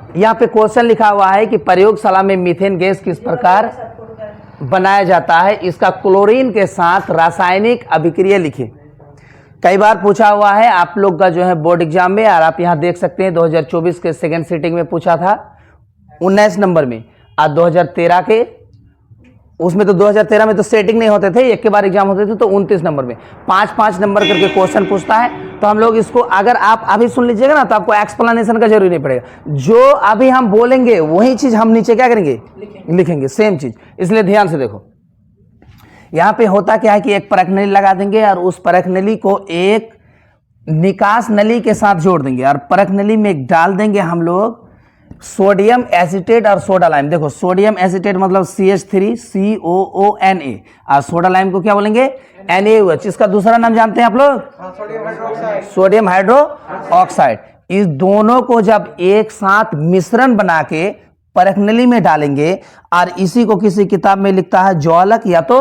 यहाँ पे क्वेश्चन लिखा हुआ है कि प्रयोगशाला में मीथेन गैस किस प्रकार बनाया जाता है, इसका क्लोरीन के साथ रासायनिक अभिक्रिया लिखिए। कई बार पूछा हुआ है आप लोग का जो है बोर्ड एग्जाम में, और आप यहाँ देख सकते हैं 2024 के सेकंड सीटिंग में पूछा था 19 नंबर में, और 2013 के उसमें तो 2013 में तो सेटिंग नहीं होते थे, एक के बार एग्जाम होते थे, तो 29 नंबर में 5-5 नंबर करके क्वेश्चन पूछता है। तो हम लोग इसको अगर आप अभी सुन लीजिएगा ना तो आपको एक्सप्लेनेशन का जरूरी नहीं पड़ेगा, जो अभी हम बोलेंगे वही चीज हम नीचे क्या करेंगे, लिखेंगे सेम चीज। इसलिए ध्यान से देखो, यहाँ पे होता क्या है कि एक परख नली लगा देंगे और उस परख नली को एक निकास नली के साथ जोड़ देंगे, और परख नली में डाल देंगे हम लोग सोडियम एसीटेट और सोडा लाइम। देखो सोडियम एसीटेट मतलब CH3COONA, और सोडा लाइम को क्या बोलेंगे, NaOH। इसका दूसरा नाम जानते हैं आप लोग, सोडियम हाइड्रो ऑक्साइड। इस दोनों को जब एक साथ मिश्रण बना के परख नली में डालेंगे, और इसी को किसी किताब में लिखता है ज्वालक या तो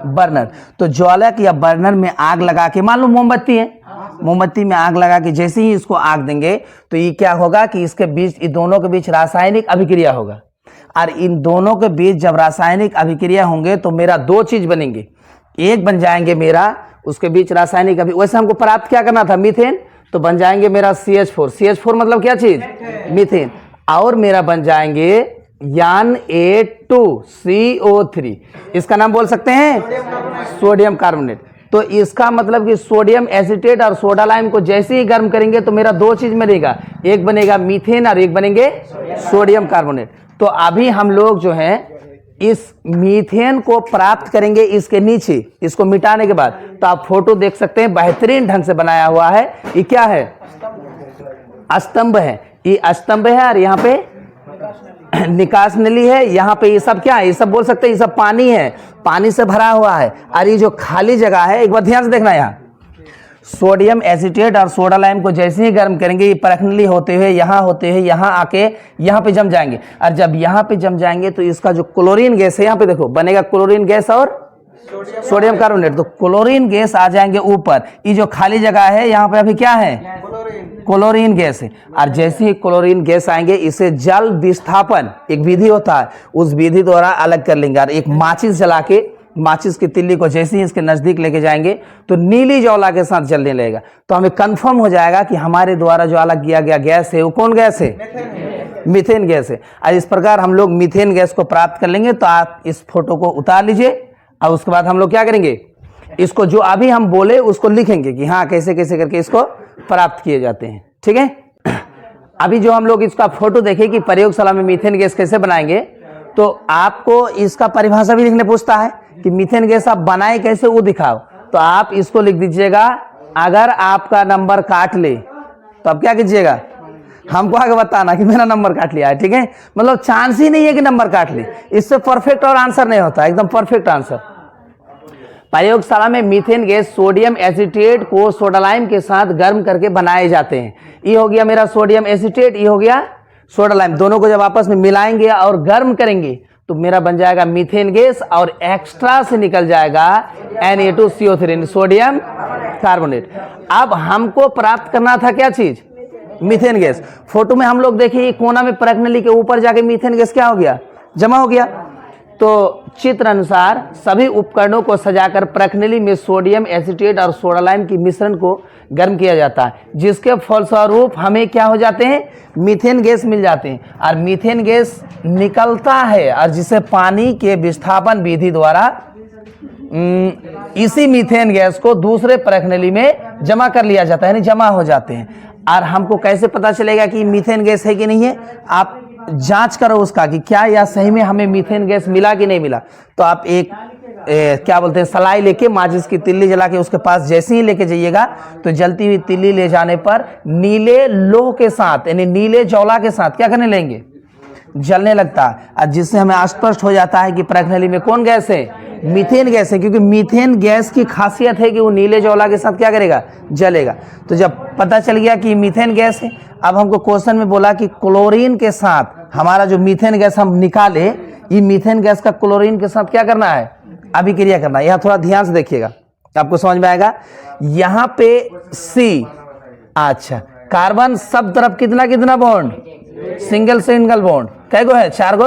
बर्नर। तो ज्वालक या बर्नर में आग लगा के, मान लो मोमबत्ती है, मोमबत्ती में आग लगा के जैसे ही इसको आग देंगे तो ये क्या होगा कि इसके बीच, इन दोनों के बीच रासायनिक अभिक्रिया होगा, और इन दोनों के बीच जब रासायनिक अभिक्रिया होंगे तो मेरा दो चीज बनेंगे, एक बन जाएंगे मेरा उसके बीच रासायनिक वैसे हमको प्राप्त क्या करना था, मीथेन, तो बन जाएंगे मेरा CH4 मतलब क्या चीज, मीथेन, और मेरा बन जाएंगे Na2CO3, इसका नाम बोल सकते हैं सोडियम कार्बोनेट। तो इसका मतलब कि सोडियम एसीटेट और सोडा लाइम को जैसे ही गर्म करेंगे तो मेरा दो चीज बनेगा, एक बनेगा मीथेन और एक बनेंगे सोडियम कार्बोनेट। तो अभी हम लोग जो है इस मीथेन को प्राप्त करेंगे इसके नीचे, इसको मिटाने के बाद। तो आप फोटो देख सकते हैं, बेहतरीन ढंग से बनाया हुआ है। ये क्या है, स्तंभ है, ये स्तंभ है, और यहाँ पे निकास नली है, यहाँ पे ये सब क्या है, ये सब बोल सकते हैं ये सब पानी है, पानी से भरा हुआ है। और ये जो खाली जगह है, एक बार ध्यान से देखना, यहाँ सोडियम एसीटेट और सोडा लाइम को जैसे ही गर्म करेंगे ये परख नली होते हुए यहाँ आके यहाँ पे जम जाएंगे, और जब यहाँ पे जम जाएंगे तो इसका जो क्लोरीन गैस है, यहाँ पे देखो बनेगा क्लोरीन गैस और सोडियम कार्बोनेट। तो क्लोरीन गैस आ जाएंगे ऊपर, ये जो खाली जगह है यहाँ पे अभी क्या है, क्लोरीन गैस है। और जैसे ही क्लोरीन गैस आएंगे इसे जल विस्थापन एक विधि होता है, उस विधि द्वारा अलग कर लेंगे, और एक माचिस जला के माचिस की तिल्ली को जैसे ही इसके नजदीक लेके जाएंगे तो नीली ज्वाला के साथ जलने लगेगा। तो हमें कंफर्म हो जाएगा कि हमारे द्वारा जो अलग किया गया गैस है वो कौन गैस है, मीथेन गैस है। और इस प्रकार हम लोग मीथेन गैस को प्राप्त कर लेंगे। तो आप इस फोटो को उतार लीजिए, और उसके बाद हम लोग क्या करेंगे, इसको जो अभी हम बोले उसको लिखेंगे कि हाँ कैसे कैसे करके इसको प्राप्त किए जाते हैं, ठीक है। अभी जो हम लोग इसका फोटो देखें कि प्रयोगशाला में मीथेन गैस कैसे बनाएंगे, तो आपको इसका परिभाषा भी लिखने पूछता है कि मीथेन गैस आप बनाए कैसे वो दिखाओ। तो आप इसको लिख दीजिएगा, अगर आपका नंबर काट ले तो आप क्या कीजिएगा, हमको आगे बताना कि मेरा नंबर काट लिया है, ठीक है। मतलब चांस ही नहीं है कि नंबर काट ले, इससे परफेक्ट और आंसर नहीं होता, एकदम परफेक्ट आंसर। प्रयोगशाला में मीथेन गैस सोडियम एसीटेट को सोडा लाइम के साथ गर्म करके बनाए जाते हैं। ये हो गया मेरा सोडियम एसीटेट, ये हो गया सोडा लाइम, दोनों को जब आपस में मिलाएंगे और गर्म करेंगे तो मेरा बन जाएगा मीथेन गैस, और एक्स्ट्रा से निकल जाएगा Na2CO3 सोडियम कार्बोनेट। अब हमको प्राप्त करना था क्या चीज, मीथेन गैस। फोटो में हम लोग देखिए कोना में परख नली के ऊपर जाके मीथेन गैस क्या हो गया, जमा हो गया। तो चित्र अनुसार सभी उपकरणों को सजाकर परख नली में सोडियम एसीटेट और सोडा लाइम की मिश्रण को गर्म किया जाता है, जिसके फलस्वरूप हमें क्या हो जाते हैं, मीथेन गैस मिल जाते हैं। और मीथेन गैस निकलता है, और जिसे पानी के विस्थापन विधि द्वारा इसी मीथेन गैस को दूसरे परख नली में जमा कर लिया जाता है, यानी जमा हो जाते हैं। और हमको कैसे पता चलेगा कि मीथेन गैस है कि नहीं है, आप जांच करो उसका कि क्या या सही में हमें मीथेन गैस मिला कि नहीं मिला। तो आप एक क्या बोलते हैं, सलाई लेके माचिस की तिल्ली जला के उसके पास जैसे ही लेके जाइएगा तो जलती हुई तिल्ली ले जाने पर नीले लोह के साथ, यानी नीले ज्वाला के साथ क्या करने लेंगे, जलने लगता है, और जिससे हमें स्पष्ट हो जाता है कि परख नली में कौन गैस है, मीथेन गैस है। क्योंकि मीथेन गैस की खासियत है कि वो नीले ज्वाला के साथ क्या करेगा, जलेगा। तो जब पता चल गया कि मीथेन गैस है, अब हमको क्वेश्चन में बोला कि क्लोरीन के साथ हमारा जो मीथेन गैस हम निकाले, ये मीथेन गैस का क्लोरीन के साथ क्या करना है, अभिक्रिया करना है। यहाँ थोड़ा ध्यान से देखिएगा, आपको समझ में आएगा। यहाँ पे C, अच्छा कार्बन सब तरफ कितना कितना बॉन्ड, सिंगल सिंगल बॉन्ड कै गो है, 4 गो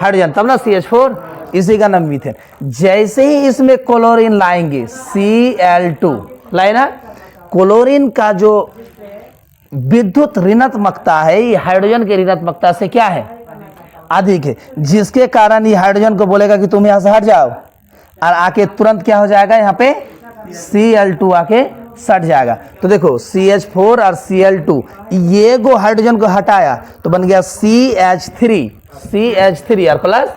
हाइड्रोजन, तब ना CH4, इसी का नाम मीथेन। जैसे ही इसमें क्लोरीन लाएंगे Cl2 लाए ना, क्लोरीन का जो विद्युत ऋणात्मकता है ये हाइड्रोजन के ऋणात्मकता से क्या है, अधिक है, जिसके कारण ये हाइड्रोजन को बोलेगा कि तुम यहां से हट जाओ, और आके तुरंत क्या हो जाएगा, यहाँ पे Cl2 आके सट जाएगा। तो देखो CH4 और Cl2 ये गो हाइड्रोजन को हटाया तो बन गया CH3 और प्लस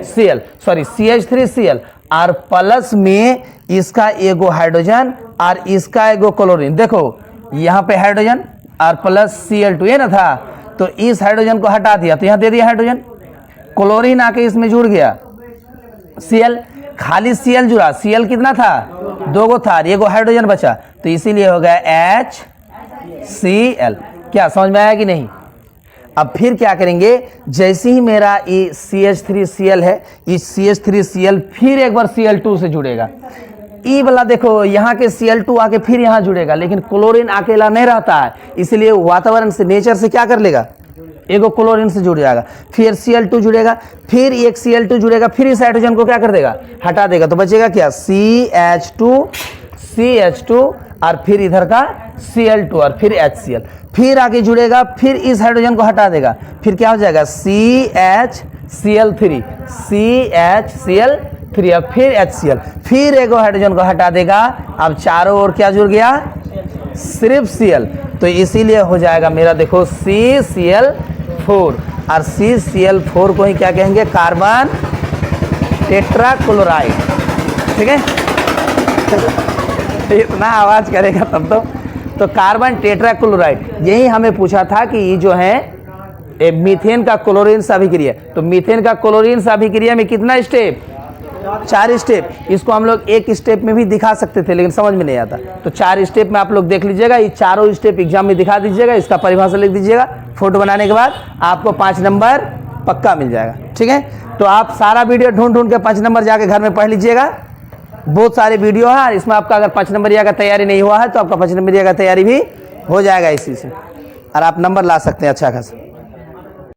Cl, सॉरी CH3Cl और प्लस में इसका एगो हाइड्रोजन और इसका एगो क्लोरीन। देखो यहाँ पे हाइड्रोजन और प्लस Cl2 ये ना था, तो इस हाइड्रोजन को हटा दिया तो यहाँ दे दिया हाइड्रोजन, क्लोरीन आके इसमें जुड़ गया, Cl खाली Cl जुड़ा, Cl कितना था, 2 गो था, ये गो हाइड्रोजन बचा, तो इसीलिए हो गया HCl। क्या समझ में आया कि नहीं? अब फिर क्या करेंगे, जैसे ही मेरा ये CH3Cl है, इस CH3Cl फिर एक बार Cl2 से जुड़ेगा, ई वाला देखो यहाँ के Cl2 आके फिर यहाँ जुड़ेगा, लेकिन क्लोरीन अकेला नहीं रहता है, इसलिए वातावरण से, नेचर से क्या कर लेगा, एगो क्लोरीन से जुड़ जाएगा, फिर Cl2 जुड़ेगा, फिर एक Cl2 जुड़ेगा, फिर इस हाइड्रोजन को क्या कर देगा, हटा देगा, तो बचेगा क्या, CH2 और फिर इधर का Cl2 और फिर HCl, फिर आगे जुड़ेगा, फिर इस हाइड्रोजन को हटा देगा, फिर क्या हो जाएगा CHCl3 और फिर HCl, फिर एगो हाइड्रोजन को हटा देगा, अब चारों ओर क्या जुड़ गया, सिर्फ Cl, तो इसीलिए हो जाएगा मेरा देखो CCl4, और CCl4 को ही क्या कहेंगे, कार्बन टेट्राक्लोराइड। ठीक है, इतना आवाज करेगा तब तो कार्बन टेट्राक्लोराइड, यही हमें पूछा था कि ये जो है मीथेन का क्लोरीन से अभिक्रिया, तो मीथेन का क्लोरीन से अभिक्रिया में कितना स्टेप, 4 स्टेप। इसको हम लोग एक स्टेप में भी दिखा सकते थे लेकिन समझ में नहीं आता, तो 4 स्टेप में आप लोग देख लीजिएगा, ये चारों स्टेप एग्जाम में दिखा दीजिएगा, इसका परिभाषा लिख दीजिएगा, फोटो बनाने के बाद आपको 5 नंबर पक्का मिल जाएगा। ठीक है, तो आप सारा वीडियो ढूंढ के 5 नंबर जाके घर में पढ़ लीजिएगा, बहुत सारे वीडियो है इसमें, आपका अगर 5 नंबरिया का तैयारी नहीं हुआ है तो आपका 5 नंबरिया का तैयारी भी हो जाएगा इसी से, और आप नंबर ला सकते हैं अच्छा खासा।